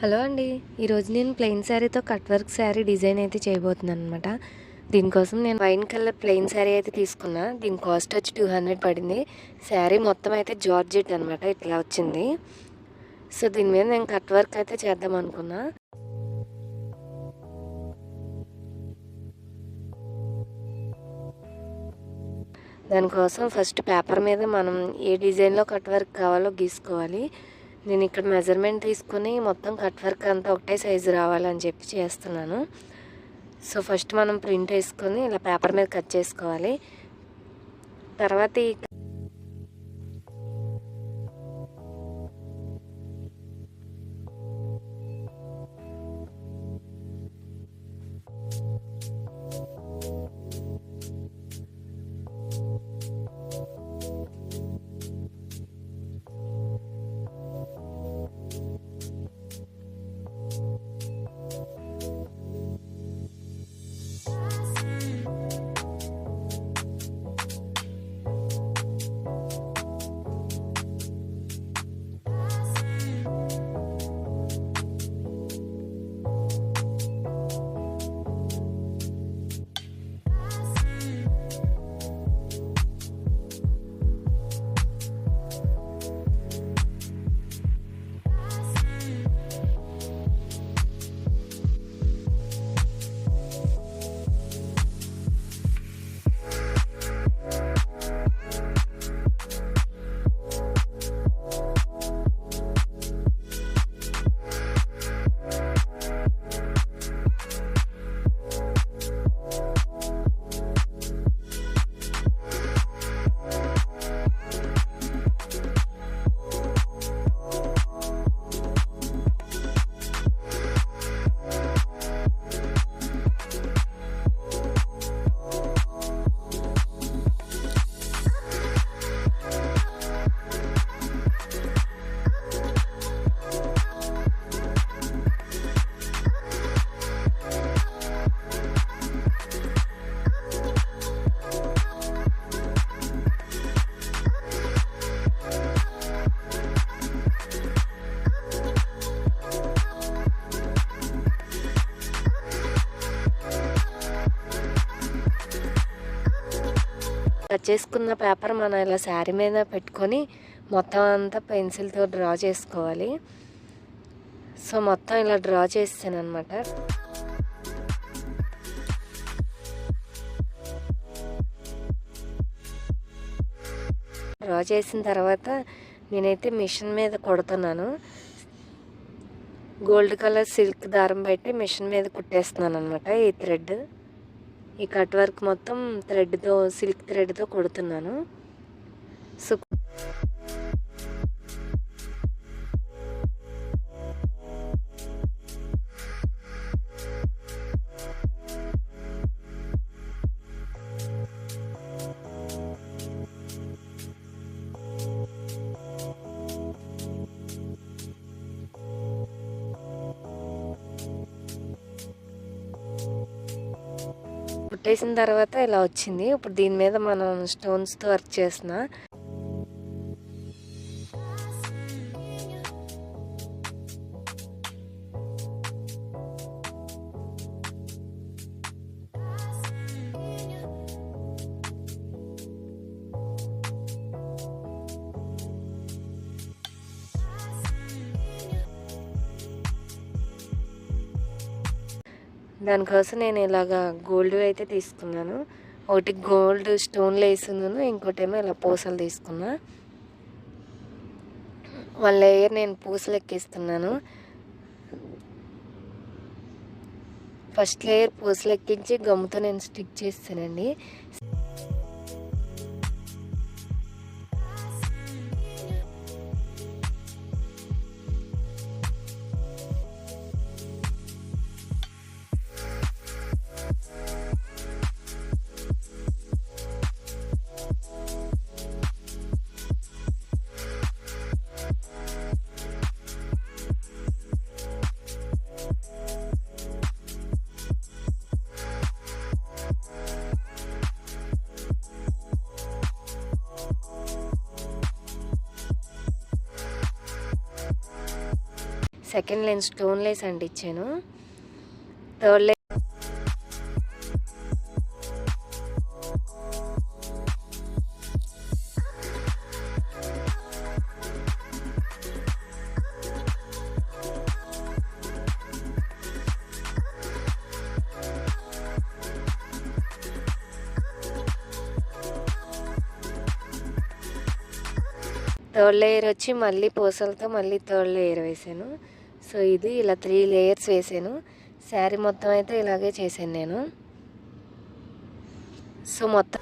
Hello అండి. ఈరోజు నేను ప్లెయిన్ శారీతో కట్ వర్క్ శారీ డిజైన్ అయితే చేయబోతున్నాను అనమాట. దీనికోసం నేను వైన్ కలర్ ప్లెయిన్ శారీ అయితే తీసుకున్నా. దీని కాస్ట్ వచ్చి 200 పడింది. శారీ మొత్తం అయితే జార్జెట్ అనమాట. ఇట్లా వచ్చింది. సో దీని మీద నేను కట్ వర్క్ అయితే చేద్దాం అనుకున్నా. దానికోసం ఫస్ట్ పేపర్ మీద మనం ఏ డిజైన్లో కట్ వర్క్ కావాలో గీసుకోవాలి. నేను ఇక్కడ మెజర్మెంట్ తీసుకుని మొత్తం కట్ వర్క్ అంతా ఒకటే సైజు రావాలని చెప్పి చేస్తున్నాను. సో ఫస్ట్ మనం ప్రింట్ వేసుకొని ఇలా పేపర్ మీద కట్ చేసుకోవాలి. తర్వాత కట్ చేసుకున్న పేపర్ మనం ఇలా శారీ మీద పెట్టుకొని మొత్తం అంతా పెన్సిల్తో డ్రా చేసుకోవాలి. సో మొత్తం ఇలా డ్రా చేసాను అనమాట. డ్రా చేసిన తర్వాత నేనైతే మిషన్ మీద కొడుతున్నాను. గోల్డ్ కలర్ సిల్క్ దారం పెట్టి మిషన్ మీద కుట్టేస్తున్నాను అనమాట. ఈ థ్రెడ్, ఈ కట్ వర్క్ మొత్తం థ్రెడ్తో, సిల్క్ థ్రెడ్తో కొడుతున్నాను. సో కుట్టేసిన తర్వాత ఇలా వచ్చింది. ఇప్పుడు దీని మీద మనం స్టోన్స్తో వర్క్ చేసిన దానికోసం నేను ఇలాగా గోల్డ్ అయితే తీసుకున్నాను. ఒకటి గోల్డ్ స్టోన్లు వేస్తున్నాను, ఇంకోటేమో ఇలా పూసలు తీసుకున్నా. 1 లేయర్ నేను పూసలు ఎక్కిస్తున్నాను. ఫస్ట్ లేయర్ పూసలు ఎక్కించి గమ్ముతో నేను స్టిక్ చేస్తానండి. సెకండ్ లైన్ స్టోన్ లేస్ అంటించాను. థర్డ్ లైన్ థర్డ్ లేయర్ వచ్చి మళ్ళీ పూసలతో మళ్ళీ థర్డ్ లేయర్ వేసాను. సో ఇది ఇలా 3 లేయర్స్ వేసాను. శారీ మొత్తం అయితే ఇలాగే చేశాను నేను. సో మొత్తం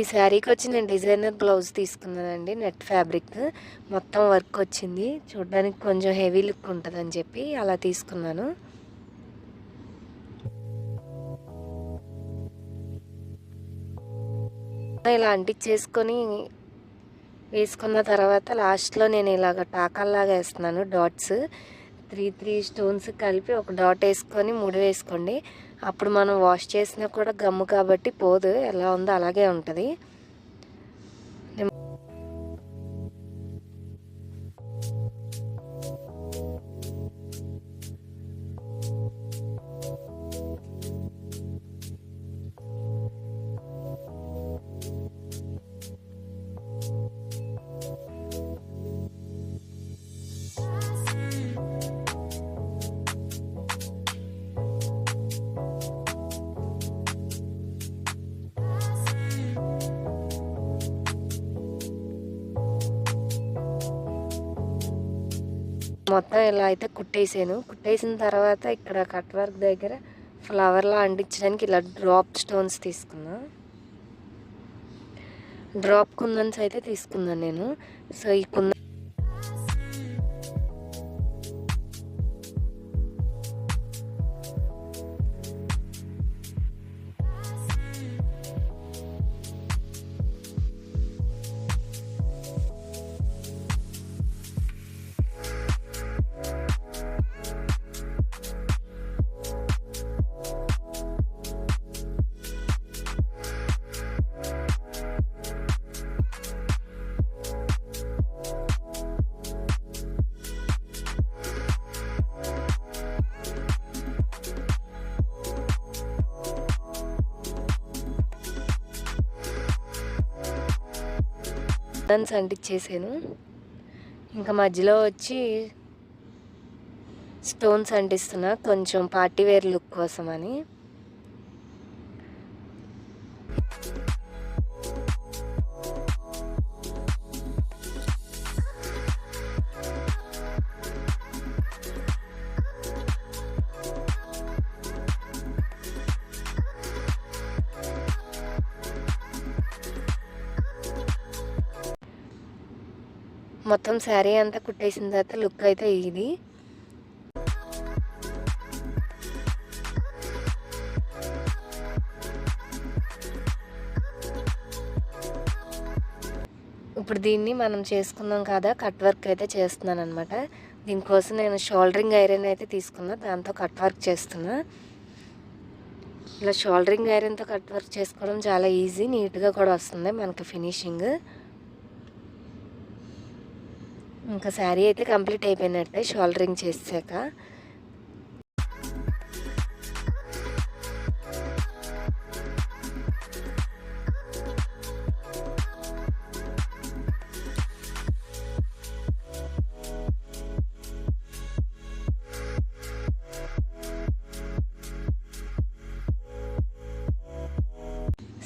ఈ శారీకి వచ్చి నేను డిజైనర్ బ్లౌజ్ తీసుకున్నానండి. నెట్ ఫ్యాబ్రిక్ మొత్తం వర్క్ వచ్చింది. చూడడానికి కొంచెం హెవీ లుక్ ఉంటుందని చెప్పి అలా తీసుకున్నాను. ఇలా అంటించేసుకొని వేసుకున్న తర్వాత లాస్ట్లో నేను ఇలాగ టాకాల్లాగా వేస్తున్నాను. డాట్స్ 3 స్టోన్స్ కలిపి ఒక డాట్ వేసుకొని 3 వేసుకోండి. అప్పుడు మనం వాష్ చేసినా కూడా గమ్ము కాబట్టి పోదు, ఎలా ఉందో అలాగే ఉంటుంది. మొత్తం ఇలా అయితే కుట్టేసాను. కుట్టేసిన తర్వాత ఇక్కడ కట్ వర్క్ దగ్గర ఫ్లవర్లా అంటించడానికి ఇలా డ్రాప్ స్టోన్స్ తీసుకున్నా. డ్రాప్ కుందన్స్ అయితే తీసుకున్నాను నేను. సో ఈ కుందన్ అంటించేసాను. ఇంకా మధ్యలో వచ్చి స్టోన్స్ అంటిస్తున్నా కొంచెం పార్టీ వేర్ లుక్ కోసం అని. మొత్తం శారీ అంతా కుట్టేసిన తర్వాత లుక్ అయితే ఇది. ఇప్పుడు దీన్ని మనం చేసుకున్నాం కదా, కట్ వర్క్ అయితే చేస్తున్నాను అనమాట. దీనికోసం నేను షోల్డరింగ్ ఐరన్ అయితే తీసుకున్నా, దాంతో కట్ వర్క్ చేస్తున్నా. ఇలా షోల్డరింగ్ ఐరన్తో కట్ వర్క్ చేసుకోవడం చాలా ఈజీ, నీట్గా కూడా వస్తుంది మనకి ఫినిషింగ్. ఇంకా శారీ అయితే కంప్లీట్ అయిపోయినట్టే షోల్డరింగ్ చేసాక.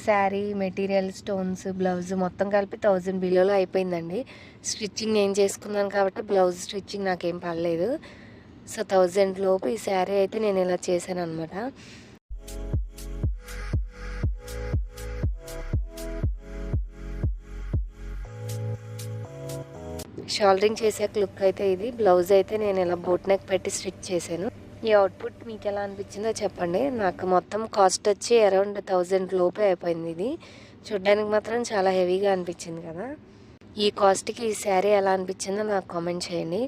శారీ మెటీరియల్, స్టోన్స్, బ్లౌజ్ మొత్తం కలిపి 1000 బిలోలో అయిపోయిందండి. స్టిచ్చింగ్ నేను చేసుకున్నాను కాబట్టి బ్లౌజ్ స్టిచ్చింగ్ నాకేం పడలేదు. సో 1000 లోపు ఈ శారీ అయితే నేను ఇలా చేశాననమాట. షోల్డరింగ్ చేసాక లుక్ అయితే ఇది. బ్లౌజ్ అయితే నేను ఇలా బోట్ నెక్ పెట్టి స్టిచ్ చేశాను. ఈ అవుట్పుట్ మీకు ఎలా అనిపించిందో చెప్పండి. నాకు మొత్తం కాస్ట్ వచ్చి అరౌండ్ 1000 లోపే అయిపోయింది ఇది. చూడ్డానికి మాత్రం చాలా హెవీగా అనిపించింది కదా. ఈ కాస్ట్కి ఈ శారీ ఎలా అనిపించిందో నాకు కామెంట్ చేయండి.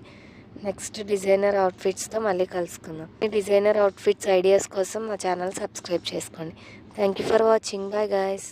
నెక్స్ట్ డిజైనర్ అవుట్ఫిట్స్తో మళ్ళీ కలుసుకుందాం. ఈ డిజైనర్ అవుట్ఫిట్స్ ఐడియాస్ కోసం నా ఛానల్ సబ్స్క్రైబ్ చేసుకోండి. Thank you for watching. Bye guys.